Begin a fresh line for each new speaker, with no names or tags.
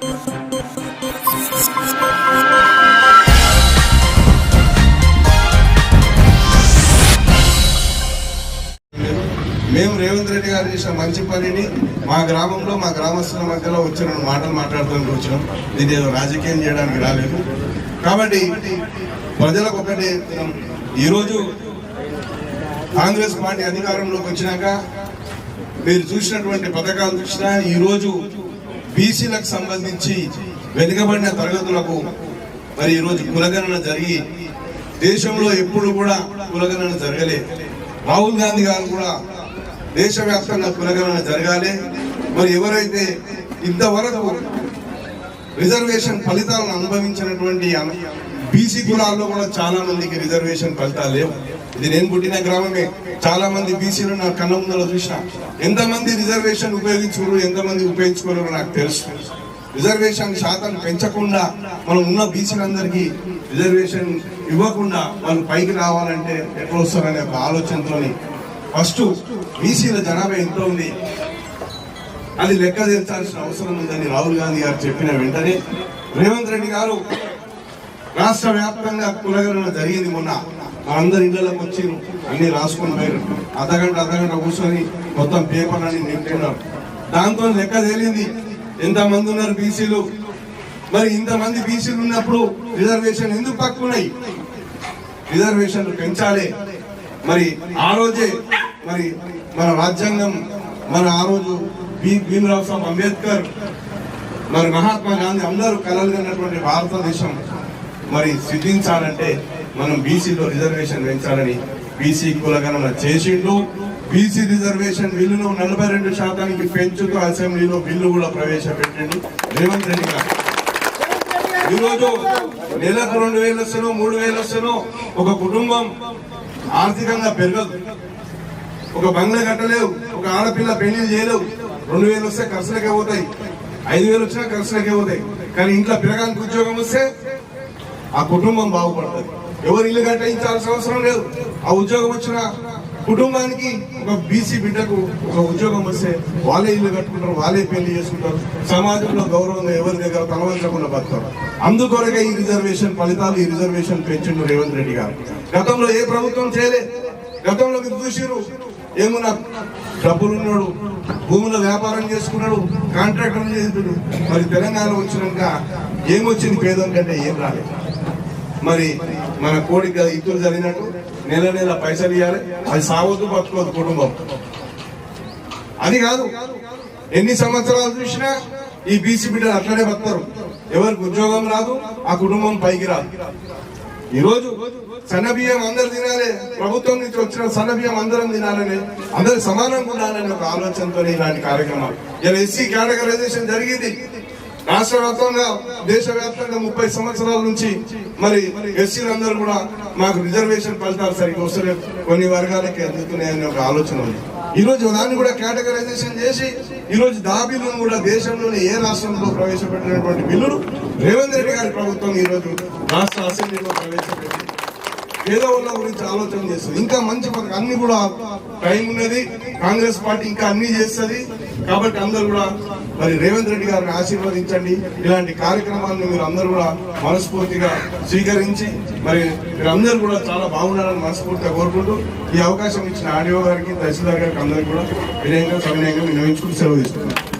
మేము రేవంత్ రెడ్డి గారు చేసిన మంచి పనిని మా గ్రామంలో మా గ్రామస్తుల మధ్యలో వచ్చిన మాటలు మాట్లాడుతూ వచ్చినాం. దీన్ని ఏదో రాజకీయం చేయడానికి రాలేదు. కాబట్టి ప్రజలకు ఒకటి, ఈరోజు కాంగ్రెస్ పార్టీ అధికారంలోకి వచ్చినాక మీరు చూసినటువంటి పథకాలు చూసినా ఈరోజు బీసీలకు సంబంధించి వెనుకబడిన తరగతులకు మరి ఈరోజు కులగణన జరిగి దేశంలో ఎప్పుడు కూడా కులగణన జరగలే. రాహుల్ గాంధీ గారు కూడా దేశవ్యాప్తంగా కులగణన జరగాలి. మరి ఎవరైతే ఇంతవరకు రిజర్వేషన్ ఫలితాలను అనుభవించినటువంటి బీసీ కులాల్లో కూడా చాలా మందికి రిజర్వేషన్ ఫలితాలు లేవు. ఇది నేను పుట్టిన గ్రామమే. చాలా మంది బీసీలు నా కళ్ళ ముందర చూసిన. ఎంతమంది రిజర్వేషన్ ఉపయోగించుకోరు, ఎంతమంది ఉపయోగించుకోలేరు నాకు తెలుసు. రిజర్వేషన్ శాతం పెంచకుండా మనం ఉన్న బీసీలందరికీ రిజర్వేషన్ ఇవ్వకుండా వాళ్ళు పైకి రావాలంటే ఎట్లా వస్తారనే ఒక ఆలోచనతో ఫస్ట్ బీసీల జనాభా ఎంత ఉంది అది లెక్క తీర్చాల్సిన అవసరం ఉందని రాహుల్ గాంధీ గారు చెప్పిన వెంటనే రేవంత్ రెడ్డి గారు రాష్ట్ర వ్యాప్తంగా కులగణన జరిగింది. మొన్న అందరి ఇళ్లకు వచ్చి అన్ని రాసుకొని పోయారు. అర్ధగంట కూర్చొని మొత్తం పేపర్ అని నింపుతున్నారు. దాంతో లెక్క తేలింది ఎంతమంది ఉన్నారు బీసీలు. మరి ఇంతమంది బీసీలు ఉన్నప్పుడు రిజర్వేషన్ ఎందుకు తక్కువన్నాయి? రిజర్వేషన్లు పెంచాలి. మరి ఆ రోజే మరి మన రాజ్యాంగం మన ఆ రోజు భీమరావు సాహెబ్ అంబేద్కర్ మరి మహాత్మా గాంధీ అందరూ కలలు కన్నటువంటి భారతదేశం మరి సిద్ధించాలంటే మనం బీసీలో రిజర్వేషన్ పెంచాలని బీసీ కులగణన చేసిండు. బీసీ రిజర్వేషన్ బిల్లును 42% పెంచుతూ అసెంబ్లీలో బిల్లు కూడా ప్రవేశపెట్టిండు రేవంత్ రెడ్డి గారు. ఈరోజు నెలకు 2,000 వస్తానో 3,000 వస్తానో ఒక కుటుంబం ఆర్థికంగా పెరగదు. ఒక బంగ్లా కట్టలేవు, ఒక ఆడపిల్ల పెళ్లి చేయలేవు. 2,000 వస్తే ఖర్చులకే పోతాయి, 5,000 వచ్చినా ఖర్చులకే పోతాయి. కానీ ఇంట్లో పిల్లగానికి ఉద్యోగం వస్తే ఆ కుటుంబం బాగుపడుతుంది. ఎవరు ఇల్లు కట్టించాల్సిన అవసరం లేదు. ఆ ఉద్యోగం వచ్చిన కుటుంబానికి ఒక బీసీ బిడ్డకు ఒక ఉద్యోగం వస్తే వాళ్ళే ఇల్లు కట్టుకుంటారు, వాళ్ళే పెళ్లి చేసుకుంటారు. సమాజంలో గౌరవంగా ఎవరి దగ్గర తలవంచకుండా బతుకుతారు. అందుకొరగా ఈ రిజర్వేషన్ ఫలితాలు, ఈ రిజర్వేషన్ పెంచిండు రేవంత్ రెడ్డి గారు. గతంలో ఏ ప్రభుత్వం చేయలే. గతంలో మీరు చూసిరు ఏమన్నా డబ్బులున్నాడు, భూముల వ్యాపారం చేసుకున్నాడు, కాంట్రాక్టర్ చేస్తున్నాడు. మరి తెలంగాణ వచ్చినాక ఏమొచ్చింది? పేదల కంటే ఏం రాలేదు. మరి మన కోడికి ఇతులు జరిగినట్టు నెల పైసలు ఇవ్వాలి. అది సావద్దు, బతుకోవద్దు కుటుంబం. అది కాదు, ఎన్ని సంవత్సరాలు చూసినా ఈ బీసీ బిడ్డలు అట్లనే బతారు. ఎవరికి ఉద్యోగం రాదు, ఆ కుటుంబం పైకి రాదు. ఈరోజు సన్నబియ్యం అందరు తినాలి, ప్రభుత్వం నుంచి వచ్చిన సన్నబియ్యం అందరం తినాలని, అందరు సమానంగా ఉండాలని ఒక ఆలోచనతో ఇలాంటి కార్యక్రమాలు. ఇలా ఎస్సీ కేటగరైజేషన్ జరిగింది రాష్ట్ర వ్యాప్తంగా, దేశవ్యాప్తంగా 30 సంవత్సరాల నుంచి. మరి ఎస్సీలందరూ కూడా మాకు రిజర్వేషన్ ఫలితాలు సరిగ్గా వస్తలేదు, కొన్ని వర్గాలకి అందుతున్నాయని ఒక ఆలోచన ఉంది. ఈ రోజు దాన్ని కూడా కేటగరైజేషన్ చేసి ఈరోజు దా బిల్లును కూడా దేశంలోని ఏ రాష్ట్రంలో ప్రవేశపెట్టినటువంటి బిల్లును రేవంత్ రెడ్డి గారి ప్రభుత్వం ఈరోజు రాష్ట్ర అసెంబ్లీలో ప్రవేశపెట్టి పేదవాళ్ళ గురించి ఆలోచన చేస్తుంది. ఇంకా మంచి మనకు అన్ని కూడా టైం ఉన్నది. కాంగ్రెస్ పార్టీ ఇంకా అన్ని చేస్తుంది. కాబట్టి అందరూ కూడా మరి రేవంత్ రెడ్డి గారిని ఆశీర్వదించండి. ఇలాంటి కార్యక్రమాలను మీరు అందరూ కూడా మనస్ఫూర్తిగా స్వీకరించి మరి మీరందరూ కూడా చాలా బాగుండాలని మనస్ఫూర్తిగా కోరుకుంటూ ఈ అవకాశం ఇచ్చిన ఆడియో గారికి, తహసీల్దార్ గారికి అందరికీ కూడా వినయంగా సవినయంగా వినియోగించుకుని సెలవు తీసుకుంటున్నాను.